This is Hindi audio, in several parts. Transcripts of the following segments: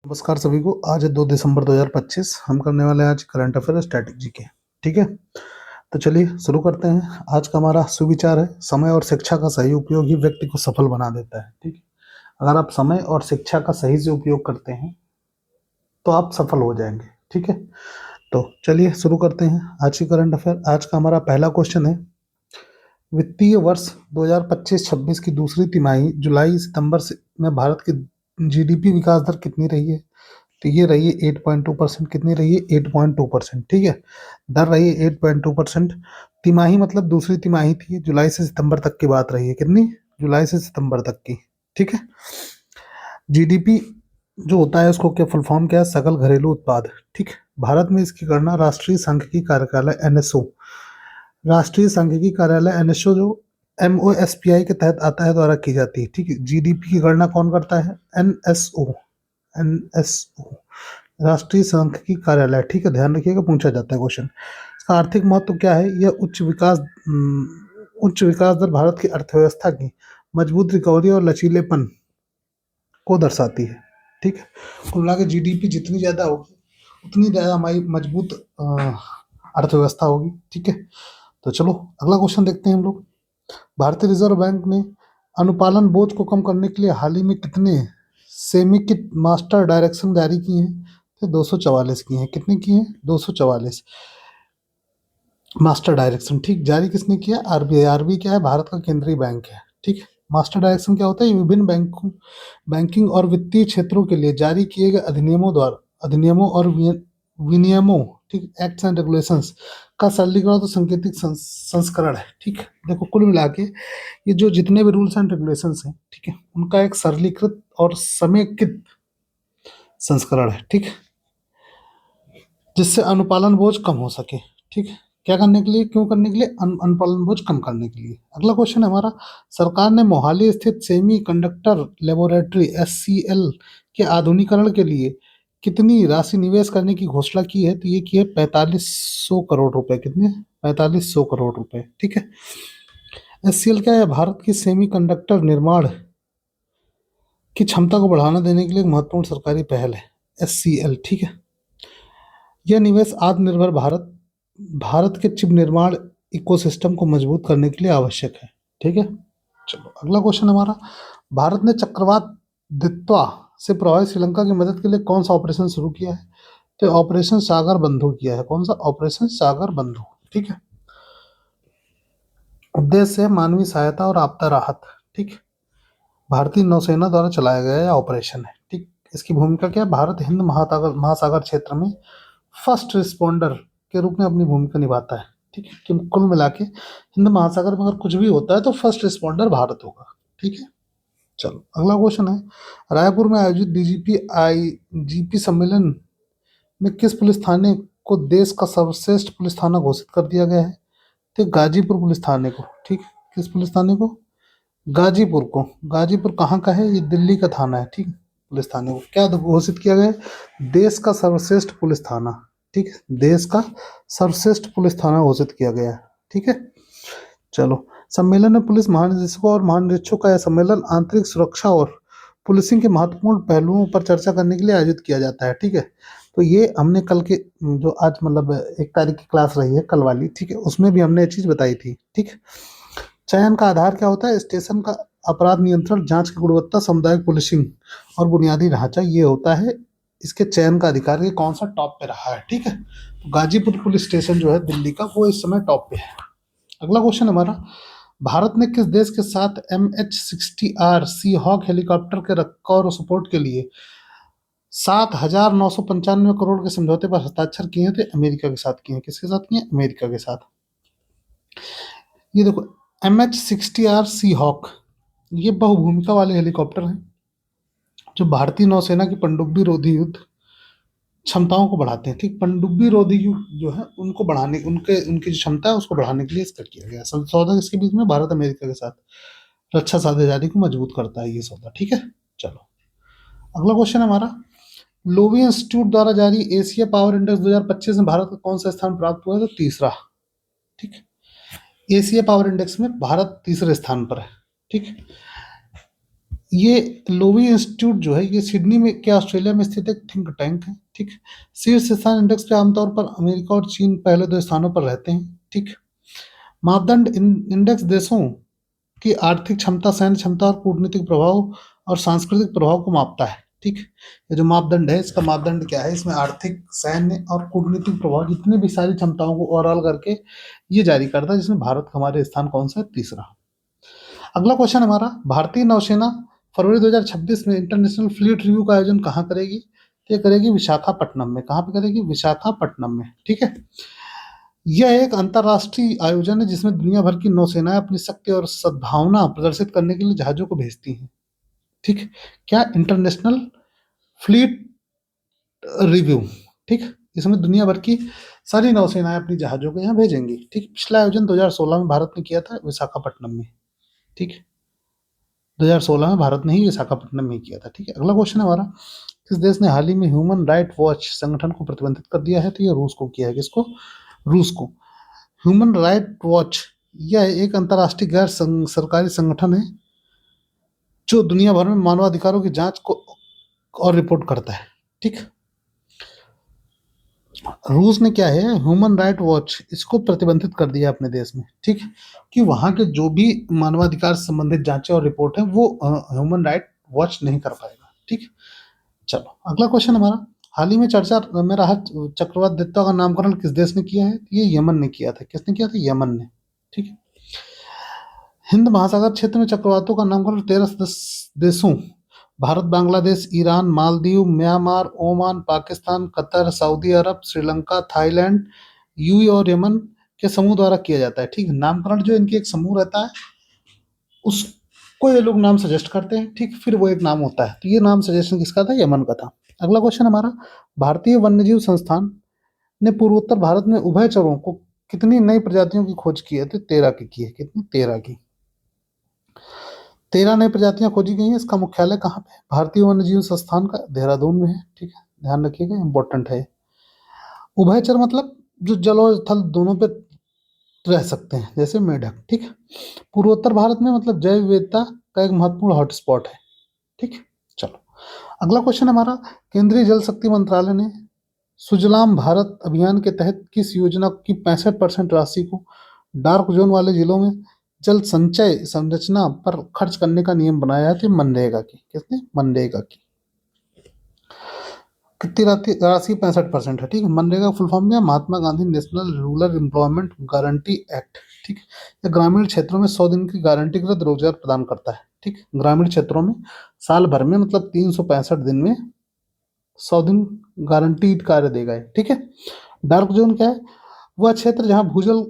नमस्कार सभी को। आज है 2 दिसंबर 2025। हम करने वाले हैं आज करंट अफेयर स्ट्रैटेजी के। ठीक है, तो चलिए शुरू करते हैं। आज का हमारा सुविचार है, समय और शिक्षा का सही उपयोग ही व्यक्ति को सफल बना देता है। ठीक है, अगर आप समय और शिक्षा का सही से उपयोग करते हैं तो आप सफल हो जाएंगे। ठीक है, तो चलिए शुरू करते हैं आज की करंट अफेयर। आज का हमारा पहला क्वेश्चन है, वित्तीय वर्ष 2025-26 की दूसरी तिमाही जुलाई सितंबर से में भारत की जीडीपी विकास दर कितनी रही है? तो ये रही है 8.2%। कितनी रही है? 8.2%। ठीक है, दर रही है 8.2%। तिमाही मतलब दूसरी तिमाही थी, जुलाई से सितंबर तक की बात रही है। कितनी? जुलाई से सितंबर तक की। ठीक है, जीडीपी जो होता है उसको क्या फुल फॉर्म क्या है? सकल घरेलू उत्पाद। ठीक है, भारत में इसकी गणना राष्ट्रीय सांख्यिकी कार्यालय एनएसओ, राष्ट्रीय सांख्यिकी कार्यालय एनएसओ जो एमओएसपीआई के तहत आता है, द्वारा की जाती है। ठीक है, जीडीपी की गणना कौन करता है? एनएसओ, एनएसओ राष्ट्रीय सांख्यिकी कार्यालय। ठीक है, ध्यान रखिएगा, पूछा जाता है क्वेश्चन। इसका आर्थिक महत्व क्या है? यह उच्च विकास दर भारत की अर्थव्यवस्था की मजबूत रिकवरी और लचीलेपन को दर्शाती है। ठीक है, कुल मिला के जीडीपी जितनी ज्यादा होगी उतनी ज्यादा हमारी मजबूत अर्थव्यवस्था होगी। ठीक है, तो चलो अगला क्वेश्चन देखते हैं हम लोग। भारतीय रिजर्व बैंक ने अनुपालन बोझ को कम करने के लिए हाल ही में कितने सेमिकिट मास्टर डायरेक्शन जारी किए हैं? तो 244 की हैं। कितने की हैं? 244 मास्टर डायरेक्शन। ठीक, जारी किसने किया? आरबीआई। आरबीआई क्या है? भारत का केंद्रीय बैंक है। ठीक है, मास्टर डायरेक्शन क्या होता है? ये विभिन्न बैंकिंग और वित्तीय क्षेत्रों के लिए जारी किए गए अधिनियमों और विनियमों, ठीक, एक्ट्स एंड रेगुलेशंस का सरलीकरण तो सांकेतिक संस्करण है। ठीक है, देखो कुल मिला के ये जो जितने भी रूल्स एंड रेगुलेशंस हैं, ठीक है, उनका एक सरलीकृत और समेकित संस्करण है। ठीक है, जिससे अनुपालन बोझ कम हो सके। ठीक है, क्या करने के लिए? क्यों करने के लिए? अनुपालन बोझ कम करने के लिए। अगला क्वेश्चन है हमारा, सरकार ने मोहाली स्थित सेमी कंडक्टर लेबोरेटरी एससीएल के आधुनिकीकरण के लिए कितनी राशि निवेश करने की घोषणा की है? तो ये की है 4500 करोड़ रुपए। कितने? 4500 करोड़ रुपए। ठीक है, एससीएल क्या है? भारत की सेमी कंडक्टर निर्माण की क्षमता को बढ़ावा देने के लिए एक महत्वपूर्ण सरकारी पहल है, एससीएल। ठीक है, यह निवेश आत्मनिर्भर भारत के चिप निर्माण इकोसिस्टम को मजबूत करने के लिए आवश्यक है। ठीक है, चलो अगला क्वेश्चन हमारा, भारत ने चक्रवात दित्वा से प्रभावित श्रीलंका की मदद के लिए कौन सा ऑपरेशन शुरू किया है? तो ऑपरेशन सागर बंधु किया है। कौन सा? ऑपरेशन सागर बंधु। ठीक है, उद्देश्य है मानवीय सहायता और आपदा राहत। ठीक है, भारतीय नौसेना द्वारा चलाया गया यह ऑपरेशन है। ठीक, इसकी भूमिका क्या है? भारत हिंद महासागर महासागर क्षेत्र में फर्स्ट रिस्पॉन्डर के रूप में अपनी भूमिका निभाता है। ठीक है, कि कुल मिला के हिंद महासागर में अगर कुछ भी होता है तो फर्स्ट रिस्पॉन्डर भारत होगा। ठीक है, चलो अगला क्वेश्चन है, रायपुर में आयोजित डीजीपी आईजीपी सम्मेलन में किस पुलिस थाने को देश का सर्वश्रेष्ठ पुलिस थाना घोषित कर दिया गया है? तो गाजीपुर पुलिस थाने को। ठीक, किस पुलिस थाने को? गाजीपुर को। गाजीपुर कहाँ का है? ये दिल्ली का थाना है। ठीक, पुलिस थाने को क्या घोषित किया गया है? देश का सर्वश्रेष्ठ पुलिस थाना। ठीक है, देश का सर्वश्रेष्ठ पुलिस थाना घोषित किया गया है। ठीक है, चलो सम्मेलन में पुलिस महानिदेशकों और महानिरीक्षकों का यह सम्मेलन आंतरिक सुरक्षा और पुलिसिंग के महत्वपूर्ण पहलुओं पर चर्चा करने के लिए आयोजित किया जाता है। ठीक है, तो ये हमने कल के जो आज मतलब 1 तारीख की क्लास रही है कल वाली, ठीक है, उसमें भी हमने ये चीज बताई थी। ठीक है, चयन का आधार क्या होता है? स्टेशन का अपराध नियंत्रण, जांच की गुणवत्ता, सामुदायिक पुलिसिंग और बुनियादी ढांचा, ये होता है इसके चयन का अधिकार कि कौन सा टॉप पे रहा है। ठीक है, तो गाजीपुर पुलिस स्टेशन जो है दिल्ली का, वो इस समय टॉप पे है। अगला क्वेश्चन हमारा, भारत ने किस देश के साथ MH-60R सी हॉक हेलीकॉप्टर के रखरखाव और सपोर्ट के लिए 7,995 करोड़ के समझौते पर हस्ताक्षर किए थे? अमेरिका के साथ किए हैं। किसके साथ किए? अमेरिका के साथ। ये देखो, MH-60R सी हॉक ये बहुभूमिका वाले हेलीकॉप्टर हैं जो भारतीय नौसेना की पनडुब्बी रोधी युद्ध क्षमताओं को बढ़ाते हैं। ठीक, पनडुब्बी रोधी युद्ध जो है उनको बढ़ाने, उनकी जो क्षमता है उसको बढ़ाने के लिए इसका किया गया सौदा। इसके बीच में भारत अमेरिका के साथ रक्षा साझेदारी को मजबूत करता है ये सौदा। ठीक है, चलो अगला क्वेश्चन हमारा, लोवी इंस्टीट्यूट द्वारा जारी एशिया पावर इंडेक्स 2025 में भारत का कौन सा स्थान प्राप्त हुआ है? तो तीसरा। ठीक, एशिया पावर इंडेक्स में भारत तीसरे स्थान पर है। ठीक, ये लोवी इंस्टीट्यूट जो है ये सिडनी में क्या ऑस्ट्रेलिया में स्थित एक थिंक टैंक है। ठीक, शीर्ष स्थान इंडेक्स पे आमतौर पर अमेरिका और चीन पहले 2 स्थानों पर रहते हैं। ठीक, मापदंड इंडेक्स देशों की आर्थिक क्षमता, सैन्य क्षमता और कूटनीतिक प्रभाव और सांस्कृतिक प्रभाव को मापता है। ठीक, ये जो मापदंड है इसका मापदंड क्या है, इसमें आर्थिक, सैन्य और कूटनीतिक प्रभाव जितनी भी सारी क्षमताओं को ओवरऑल करके ये जारी करता है, जिसमें भारत का हमारे स्थान कौन सा है, तीसरा। अगला क्वेश्चन हमारा, भारतीय नौसेना फरवरी 2026 में इंटरनेशनल फ्लीट रिव्यू का आयोजन कहाँ करेगी? तो ये करेगी विशाखापट्टनम में। कहाँ पे करेगी? विशाखापट्टनम में। ठीक है, यह एक अंतर्राष्ट्रीय आयोजन है जिसमें दुनिया भर की नौसेनाएं अपनी शक्ति और सद्भावना प्रदर्शित करने के लिए जहाजों को भेजती हैं। ठीक, क्या? International fleet review. ठीक, इसमें दुनिया भर की सारी नौसेनाएं अपनी जहाजों को यहाँ भेजेंगी। ठीक, पिछला आयोजन 2016 में भारत ने किया था विशाखापट्टनम में। ठीक, 2016 में भारत ने ही विशाखापट्टनम में किया था। ठीक है, अगला क्वेश्चन है हमारा, किस देश ने हाल ही में ह्यूमन राइट वॉच संगठन को प्रतिबंधित कर दिया है? तो ये रूस को किया है। किसको? रूस को। ह्यूमन राइट वॉच यह एक अंतर्राष्ट्रीय गैर सरकारी संगठन है जो दुनिया भर में मानवाधिकारों की जांच को और रिपोर्ट करता है। ठीक, रूस ने क्या है, ह्यूमन राइट वॉच इसको प्रतिबंधित कर दिया अपने देश में। ठीक, कि वहां के जो भी मानवाधिकार से संबंधित जांचें और रिपोर्ट है वो ह्यूमन राइट वॉच नहीं कर पाएगा। ठीक, चलो अगला क्वेश्चन हमारा, हाल ही में चर्चा में रहा चक्रवात दैत्य का नामकरण किस देश ने किया है? ये यमन ने किया था। किसने किया था? यमन ने। ठीक है, हिंद महासागर क्षेत्र में चक्रवातों का नामकरण 13 देशों, Bharat, Bangladesh, Iran, Maldives, Myanmar, Oman, Pakistan, Qatar, Saudi Arab, Sri Lanka, Thailand, UAE और यमन के समूह द्वारा किया जाता है। ठीक, नामकरण जो इनके एक समूह रहता है उसको ये लोग नाम सजेस्ट करते हैं। ठीक, फिर वो एक नाम होता है। तो ये नाम सजेशन किसका था? यमन का था। अगला क्वेश्चन हमारा, भारतीय वन्यजीव संस्थान ने पूर्वोत्तर भारत में उभयचरों को कितनी नई प्रजातियों की खोज की है? तो 13 की है। कितनी? 13 की। 13 नई प्रजातियां खोजी गई हैं। इसका मुख्यालय कहाँ पे है? भारतीय वन्यजीव संस्थान का देहरादून में है। ठीक है, ध्यान रखिएगा, इंपॉर्टेंट है। उभयचर मतलब जो जल और थल दोनों पे रह सकते हैं, जैसे मेढक। ठीक, पूर्वोत्तर भारत में मतलब जैव विविधता का एक महत्वपूर्ण हॉटस्पॉट है। ठीक, चलो अगला क्वेश्चन हमारा, केंद्रीय जल शक्ति मंत्रालय ने सुजलाम भारत अभियान के तहत किस योजना की 65% राशि को डार्क जोन वाले जिलों में जल संचय संरचना पर खर्च करने का नियम बनाया है? तो मनरेगा की। किसने? मनरेगा की। कितनी राशि? 65% है। ठीक है, मनरेगा फुल फॉर्म में Mahatma Gandhi national rural employment guarantee act. ठीक, ये ग्रामीण क्षेत्रों में 100 दिन की गारंटीकृत रोजगार प्रदान करता है। ठीक, ग्रामीण क्षेत्रों में साल भर में मतलब 365 दिन में 100 दिन गारंटीड कार्य देगा। ठीक है, डार्क जोन क्या है? वह क्षेत्र जहां भूजल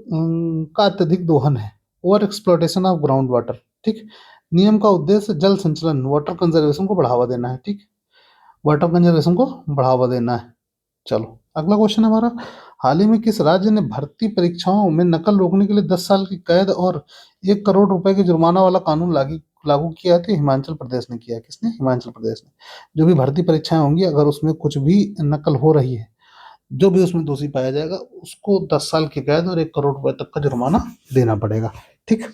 का अत्यधिक दोहन है, over exploitation of ground water. ठीक, नियम का उद्देश्य जल संचलन, वाटर कंजर्वेशन को बढ़ावा देना है। ठीक, वाटर कंजर्वेशन को बढ़ावा देना है। चलो अगला क्वेश्चन हमारा, हाल ही में किस राज्य ने भर्ती परीक्षाओं में नकल रोकने के लिए 10 साल की कैद और 1 करोड़ रुपए के जुर्माना वाला कानून लागू लागू किया? तो हिमाचल प्रदेश ने किया। किसने? हिमाचल प्रदेश ने। जो भी भर्ती परीक्षाएं होंगी अगर उसमें कुछ भी नकल हो रही है, जो भी उसमें दोषी पाया जाएगा उसको 10 साल की कैद और 1 करोड़ रुपए तक का जुर्माना देना पड़ेगा। ठीक,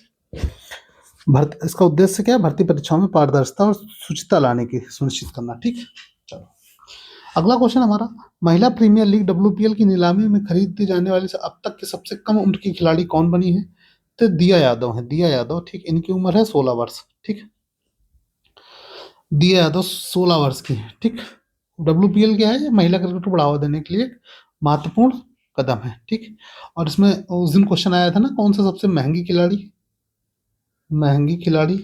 भर्ती इसका उद्देश्य क्या है? भर्ती परीक्षाओं में पारदर्शिता और शुचिता लाने की सुनिश्चित करना। ठीक, चलो अगला क्वेश्चन हमारा, महिला प्रीमियर लीग WPL की नीलामी में खरीदी जाने वाली अब तक की सबसे कम उम्र की खिलाड़ी कौन बनी है? तो दिया यादव है। दिया यादव। ठीक, इनकी उम्र है 16 वर्ष। ठीक, दिया यादव 16 वर्ष की है। ठीक, WPL क्या है? महिला क्रिकेट को बढ़ावा देने के लिए एक महत्वपूर्ण कदम है। ठीक, और इसमें उस दिन क्वेश्चन आया था ना, कौन सा सबसे महंगी खिलाड़ी, महंगी खिलाड़ी,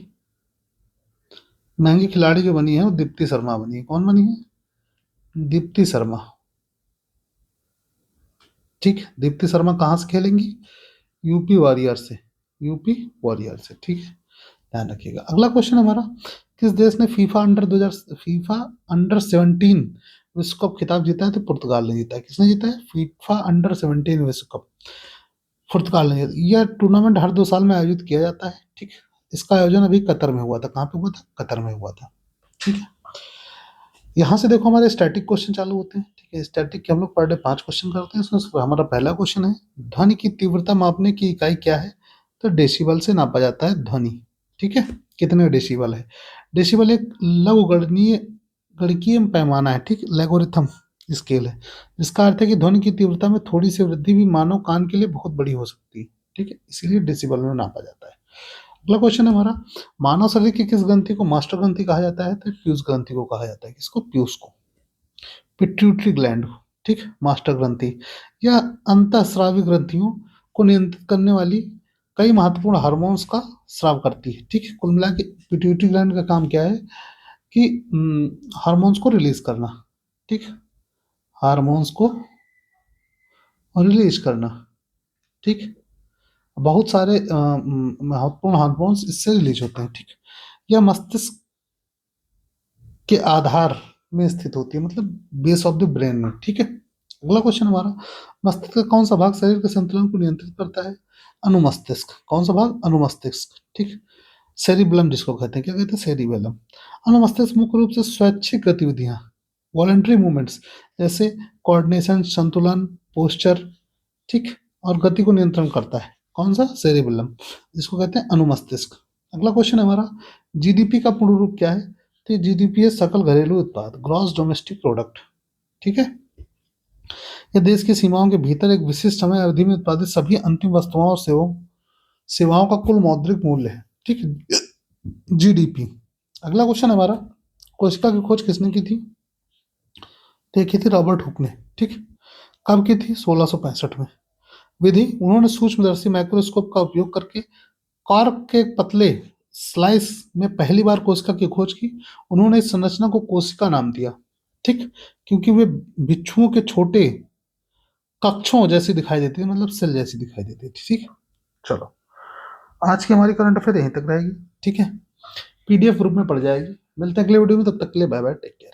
महंगी खिलाड़ी जो बनी है वो दीप्ति शर्मा बनी है। कौन बनी है? दीप्ति शर्मा। ठीक, दीप्ति शर्मा कहाँ से खेलेंगी? यूपी वॉरियर से। यूपी वॉरियर से। ठीक है, ध्यान रखिएगा। अगला क्वेश्चन हमारा, किस देश ने फीफा अंडर 17 विश्व कप खिताब जीता है? तो पुर्तगाल ने जीता है। किसने जीता है? फीफा अंडर 17 विश्व कप पुर्तगाल ने जीता। यह टूर्नामेंट हर 2 साल में आयोजित किया जाता है। ठीक, इसका आयोजन अभी कतर में हुआ था। कहाँ पे हुआ था? कतर में हुआ था। ठीक है, यहाँ से देखो हमारे स्टैटिक क्वेश्चन चालू होते हैं। ठीक है, स्टैटिक के हम लोग पर डे 5 क्वेश्चन करते हैं। इसमें हमारा पहला क्वेश्चन है, ध्वनि की तीव्रता मापने की इकाई क्या है? तो डेसिबल से नापा जाता है ध्वनि। ठीक है, कितने डेसिबल है। डेसिबल एक लघुगणकीय गणकीय पैमाना है, ठीक, लैगोरिथम स्केल है, जिसका अर्थ है कि ध्वनि की तीव्रता में थोड़ी सी वृद्धि भी मानव कान के लिए बहुत बड़ी हो सकती है, ठीक है, इसीलिए डेसिबल में नापा जाता है। अगला क्वेश्चन है हमारा, मानव शरीर की किस ग्रंथि को मास्टर ग्रंथि कहा जाता है? तो पीयूष ग्रंथि को कहा जाता है। किसको? पीयूष को। पिट्यूटरी ग्लैंड, ठीक, मास्टर ग्रंथि या अंतःस्रावी ग्रंथियों को नियंत्रित करने वाली कई महत्वपूर्ण हार्मोन्स का स्राव करती है, ठीक है। कुल मिला के पिट्यूटरी ग्लैंड का काम क्या है कि हार्मोन्स को रिलीज करना, ठीक, हार्मोन्स को रिलीज करना, ठीक, बहुत सारे महत्वपूर्ण हार्मोन्स इससे रिलीज होते हैं, ठीक। यह मस्तिष्क के आधार में स्थित होती है, मतलब बेस ऑफ द ब्रेन में, ठीक है। अगला क्वेश्चन हमारा, मस्तिष्क का कौन सा भाग शरीर के संतुलन को नियंत्रित करता है? अनुमस्तिष्क। कौन सा भाग? अनुमस्तिष्क, ठीक। सेरिबेलम जिसको कहते हैं, क्या कहते हैं? सेरिबेलम। अनुमस्तिष्क मुख्य रूप से स्वैच्छिक गतिविधियां, वॉलंटरी मूवमेंट्स, जैसे कोऑर्डिनेशन, संतुलन, पोस्चर, ठीक, और गति को नियंत्रण करता है। कौन सा? सेरिबेलम, जिसको कहते हैं अनुमस्तिष्क। अगला क्वेश्चन है हमारा, जीडीपी का पूर्ण रूप क्या है? तो जीडीपी है सकल घरेलू उत्पाद, ग्रॉस डोमेस्टिक प्रोडक्ट, ठीक है। यह देश की सीमाओं के भीतर एक विशिष्ट समय अवधि में उत्पादित सभी अंतिम वस्तुओं और सेवाओं का कुल मौद्रिक मूल्य है, ठीक है, जीडीपी। अगला क्वेश्चन हमारा, कोशिका की खोज किसने की थी? तो ये की थी रॉबर्ट हुक ने, ठीक। कब की थी? 1665 में। विधि, उन्होंने सूक्ष्मदर्शी माइक्रोस्कोप का उपयोग करके कॉर्क के एक पतले स्लाइस में पहली बार कोशिका की खोज की। उन्होंने इस संरचना को कोशिका नाम दिया, ठीक, क्योंकि वे बिच्छुओं के छोटे कक्षों जैसी दिखाई देती है, मतलब सेल जैसी दिखाई देती है, ठीक। चलो, आज की हमारी करंट अफेयर यहीं तक रहेगी, ठीक है, पीडीएफ ग्रुप में पड़ जाएगी। मिलते हैं अगले वीडियो में, तब तक के लिए बाय बाय, टेक केयर।